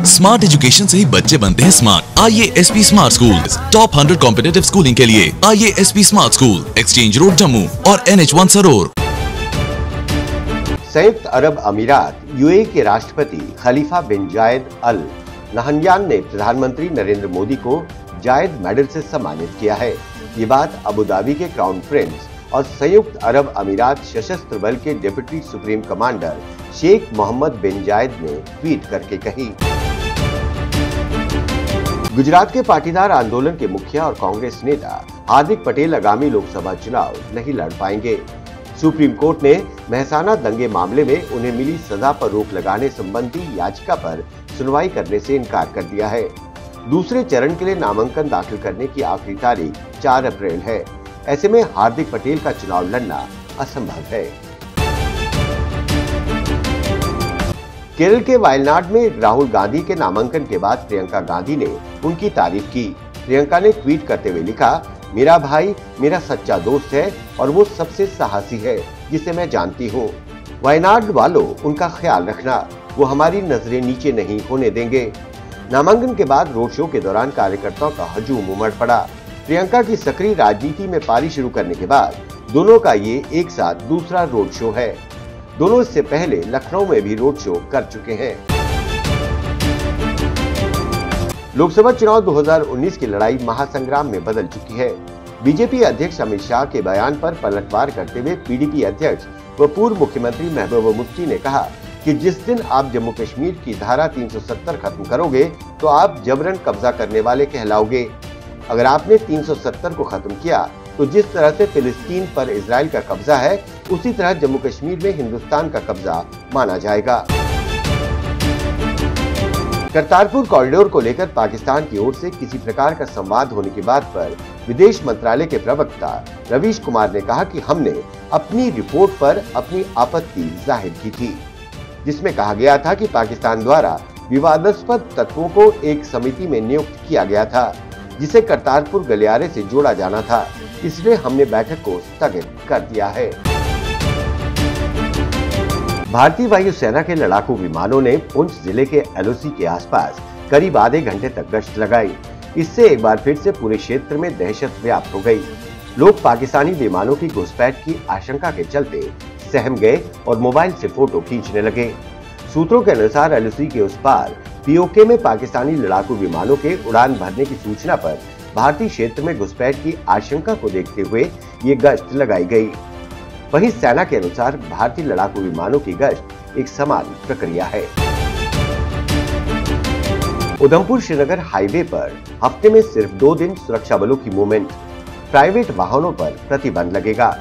Smart education से ही बच्चे बनते हैं स्मार्ट। आइए SP smart school, top 100 competitive schooling के लिए आइए SP smart school, exchange road Jammu और NH1 सरोर। संयुक्त अरब अमीरात यूएई के राष्ट्रपति खलीफा बिन जायद अल नहयान ने प्रधानमंत्री नरेंद्र मोदी को जायद मेडल से सम्मानित किया है। ये बात अबू धाबी के क्राउन प्रिंस और संयुक्त अरब अमीरात सशस्त्र बल के deputy supreme commander Sheikh Mohammed bin Zayed ने ट्वीट करके कही। गुजरात के पाटीदार आंदोलन के मुखिया और कांग्रेस नेता हार्दिक पटेल आगामी लोकसभा चुनाव नहीं लड़ पाएंगे। सुप्रीम कोर्ट ने मेहसाना दंगे मामले में उन्हें मिली सजा पर रोक लगाने संबंधी याचिका पर सुनवाई करने से इनकार कर दिया है। दूसरे चरण के लिए नामांकन दाखिल करने की आखिरी तारीख 4 अप्रैल है। ऐसे में हार्दिक पटेल का चुनाव लड़ना असंभव है। केरल के वायनाड में राहुल गांधी के नामांकन के बाद प्रियंका गांधी ने उनकी तारीफ की। प्रियंका ने ट्वीट करते हुए लिखा, मेरा भाई मेरा सच्चा दोस्त है और वो सबसे साहसी है जिसे मैं जानती हूँ। वायनाड वालों, उनका ख्याल रखना, वो हमारी नजरें नीचे नहीं होने देंगे। नामांकन के बाद रोड शो के दौरान कार्यकर्ताओं का हजूम उमड़ पड़ा। प्रियंका की सक्रिय राजनीति में पारी शुरू करने के बाद दोनों का ये एक साथ दूसरा रोड शो है। दोनों इससे पहले लखनऊ में भी रोड शो कर चुके हैं। लोकसभा चुनाव 2019 की लड़ाई महासंग्राम में बदल चुकी है। बीजेपी अध्यक्ष अमित शाह के बयान पर पलटवार करते हुए पीडीपी अध्यक्ष व पूर्व मुख्यमंत्री महबूबा मुफ्ती ने कहा कि जिस दिन आप जम्मू कश्मीर की धारा 370 खत्म करोगे तो आप जबरन कब्जा करने वाले कहलाओगे। अगर आपने 370 को खत्म किया तो जिस तरह से फिलिस्तीन पर इजराइल का कब्जा है, उसी तरह जम्मू कश्मीर में हिंदुस्तान का कब्जा माना जाएगा। करतारपुर कॉरिडोर को लेकर पाकिस्तान की ओर से किसी प्रकार का संवाद होने की बात पर विदेश मंत्रालय के प्रवक्ता रवीश कुमार ने कहा कि हमने अपनी रिपोर्ट पर अपनी आपत्ति जाहिर की थी, जिसमें कहा गया था कि पाकिस्तान द्वारा विवादास्पद तत्वों को एक समिति में नियुक्त किया गया था जिसे करतारपुर गलियारे से जोड़ा जाना था, इसलिए हमने बैठक को स्थगित कर दिया है। भारतीय वायुसेना के लड़ाकू विमानों ने पुंछ जिले के LOC के आसपास करीब आधे घंटे तक गश्त लगाई। इससे एक बार फिर से पूरे क्षेत्र में दहशत व्याप्त हो गई। लोग पाकिस्तानी विमानों की घुसपैठ की आशंका के चलते सहम गए और मोबाइल से फोटो खींचने लगे। सूत्रों के अनुसार LOC के उस पार POK में पाकिस्तानी लड़ाकू विमानों के उड़ान भरने की सूचना पर भारतीय क्षेत्र में घुसपैठ की आशंका को देखते हुए ये गश्त लगाई गई। वहीं सेना के अनुसार भारतीय लड़ाकू विमानों की गश्त एक समान प्रक्रिया है। उधमपुर श्रीनगर हाईवे पर हफ्ते में सिर्फ 2 दिन सुरक्षा बलों की मूवमेंट, प्राइवेट वाहनों पर प्रतिबंध लगेगा।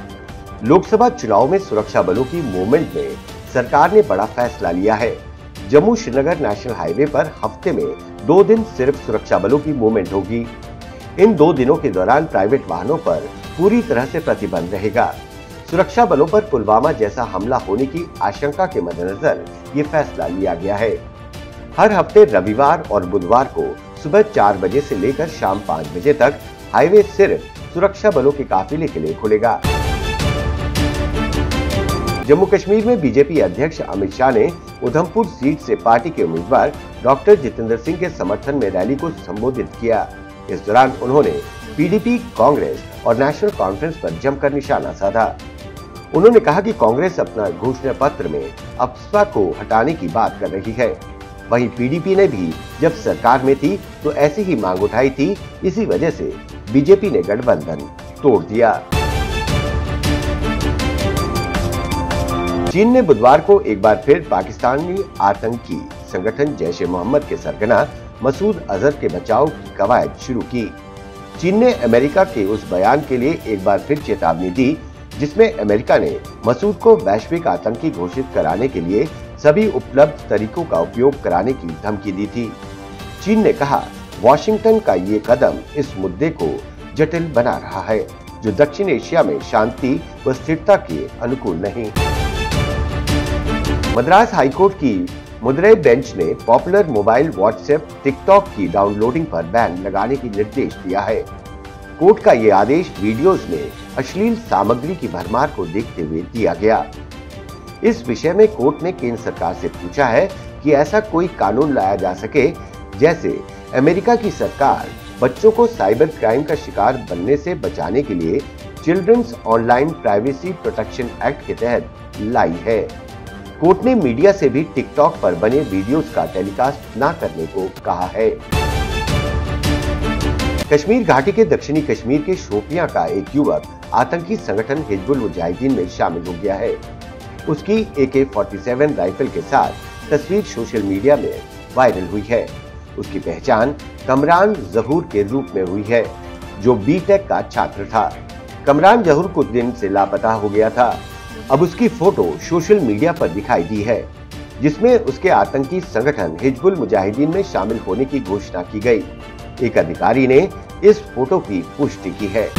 लोकसभा चुनाव में सुरक्षा बलों की मूवमेंट में सरकार ने बड़ा फैसला लिया है। जम्मू श्रीनगर नेशनल हाईवे पर हफ्ते में 2 दिन सिर्फ सुरक्षा बलों की मूवमेंट होगी। इन 2 दिनों के दौरान प्राइवेट वाहनों पर पूरी तरह से प्रतिबंध रहेगा। सुरक्षा बलों पर पुलवामा जैसा हमला होने की आशंका के मद्देनजर ये फैसला लिया गया है। हर हफ्ते रविवार और बुधवार को सुबह 4 बजे से लेकर शाम 5 बजे तक हाईवे सिर्फ सुरक्षा बलों के काफिले के लिए खुलेगा। जम्मू कश्मीर में बीजेपी अध्यक्ष अमित शाह ने उधमपुर सीट से पार्टी के उम्मीदवार डॉक्टर जितेंद्र सिंह के समर्थन में रैली को संबोधित किया। इस दौरान उन्होंने पीडीपी, कांग्रेस और नेशनल कॉन्फ्रेंस पर जमकर निशाना साधा। उन्होंने कहा कि कांग्रेस अपना घोषणा पत्र में अफवाह को हटाने की बात कर रही है। वहीं पीडीपी ने भी जब सरकार में थी तो ऐसी ही मांग उठाई थी। इसी वजह से बीजेपी ने गठबंधन तोड़ दिया। चीन ने बुधवार को एक बार फिर पाकिस्तानी आतंकी संगठन जैश-ए-मोहम्मद के सरगना मसूद अजहर के बचाव की कवायद शुरू की। चीन ने अमेरिका के उस बयान के लिए एक बार फिर चेतावनी दी जिसमें अमेरिका ने मसूद को वैश्विक आतंकी घोषित कराने के लिए सभी उपलब्ध तरीकों का उपयोग कराने की धमकी दी थी। चीन ने कहा, वॉशिंगटन का ये कदम इस मुद्दे को जटिल बना रहा है जो दक्षिण एशिया में शांति व स्थिरता के अनुकूल नहीं। मद्रास हाईकोर्ट की मदुरई बेंच ने पॉपुलर मोबाइल व्हाट्सएप, टिकटॉक की डाउनलोडिंग पर बैन लगाने की निर्देश दिया है। कोर्ट का ये आदेश वीडियोस में अश्लील सामग्री की भरमार को देखते हुए दिया गया। इस विषय में कोर्ट ने केंद्र सरकार से पूछा है कि ऐसा कोई कानून लाया जा सके जैसे अमेरिका की सरकार बच्चों को साइबर क्राइम का शिकार बनने से बचाने के लिए children's online privacy protection act के तहत लाई है। कोर्ट ने मीडिया से भी टिकटॉक पर बने वीडियोस का टेलीकास्ट न करने को कहा है। कश्मीर घाटी के दक्षिणी कश्मीर के शोपियां का एक युवक आतंकी संगठन हिजबुल मुजाहिदीन में शामिल हो गया है। उसकी AK-47 राइफल के साथ तस्वीर सोशल मीडिया में वायरल हुई है। उसकी पहचान कमरान जहूर के रूप में हुई है, जो B.Tech का छात्र था। कमरान जहूर कुछ दिन से लापता हो गया था। अब उसकी फोटो सोशल मीडिया पर दिखाई दी है, जिसमें उसके आतंकी संगठन हिजबुल मुजाहिदीन में शामिल होने की घोषणा की गई। एक अधिकारी ने इस फोटो की पुष्टि की है।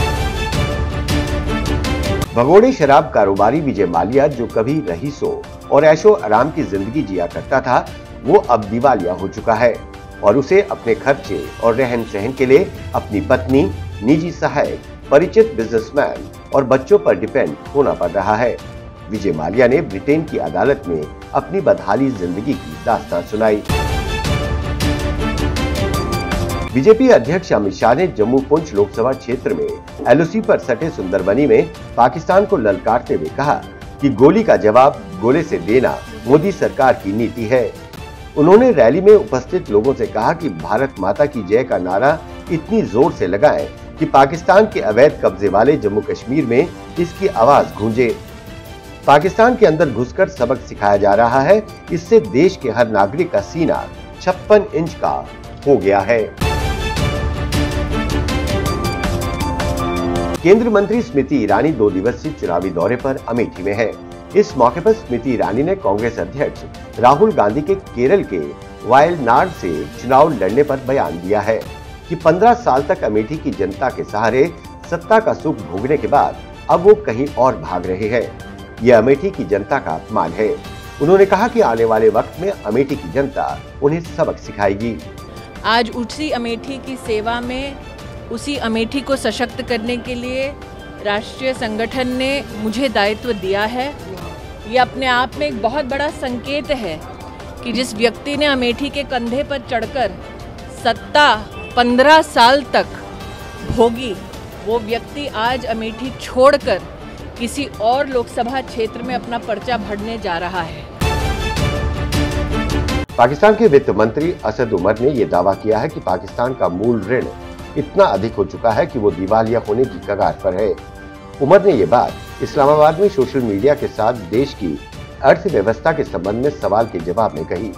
भगोड़े शराब कारोबारी विजय माल्या, जो कभी रईसों और ऐशो आराम की जिंदगी जिया करता था, वो अब दिवालिया हो चुका है और उसे अपने खर्चे और रहन सहन के लिए अपनी पत्नी, निजी सहायक, परिचित बिजनेसमैन और बच्चों पर डिपेंड होना पड़ रहा है। विजय माल्या ने ब्रिटेन की अदालत में अपनी बदहाली जिंदगी की दास्तान सुनाई। बीजेपी अध्यक्ष अमित शाह ने जम्मू पुंछ लोकसभा क्षेत्र में LOC पर सटे सुंदरबनी में पाकिस्तान को ललकारते हुए कहा कि गोली का जवाब गोले से देना मोदी सरकार की नीति है। उन्होंने रैली में उपस्थित लोगों से कहा कि भारत माता की जय का नारा इतनी जोर से लगाएं कि पाकिस्तान के अवैध कब्जे वाले जम्मू कश्मीर में इसकी आवाज गूंजे। पाकिस्तान के अंदर घुसकर सबक सिखाया जा रहा है। इससे देश के हर नागरिक का सीना 56 इंच का हो गया है। केंद्रीय मंत्री स्मृति ईरानी 2 दिवसीय चुनावी दौरे पर अमेठी में है। इस मौके पर स्मृति ईरानी ने कांग्रेस अध्यक्ष राहुल गांधी के केरल के वायनाड से चुनाव लड़ने पर बयान दिया है कि 15 साल तक अमेठी की जनता के सहारे सत्ता का सुख भोगने के बाद अब वो कहीं और भाग रहे हैं। यह अमेठी की जनता का अपमान है। उन्होंने कहा कि आने वाले वक्त में अमेठी की जनता उन्हें सबक सिखाएगी। आज उसी अमेठी की सेवा में, उसी अमेठी को सशक्त करने के लिए राष्ट्रीय संगठन ने मुझे दायित्व दिया है। ये अपने आप में एक बहुत बड़ा संकेत है कि जिस व्यक्ति ने अमेठी के कंधे पर चढ़कर सत्ता 15 साल तक भोगी, वो व्यक्ति आज अमेठी छोड़कर किसी और लोकसभा क्षेत्र में अपना पर्चा भरने जा रहा है। पाकिस्तान के वित्त मंत्री असद उमर ने यह दावा किया है कि पाकिस्तान का मूल ऋण इतना अधिक हो चुका है कि वो दिवालिया होने की कगार पर है। उमर ने ये बात इस्लामाबाद में सोशल मीडिया के साथ देश की अर्थव्यवस्था के संबंध में सवाल के जवाब में कही।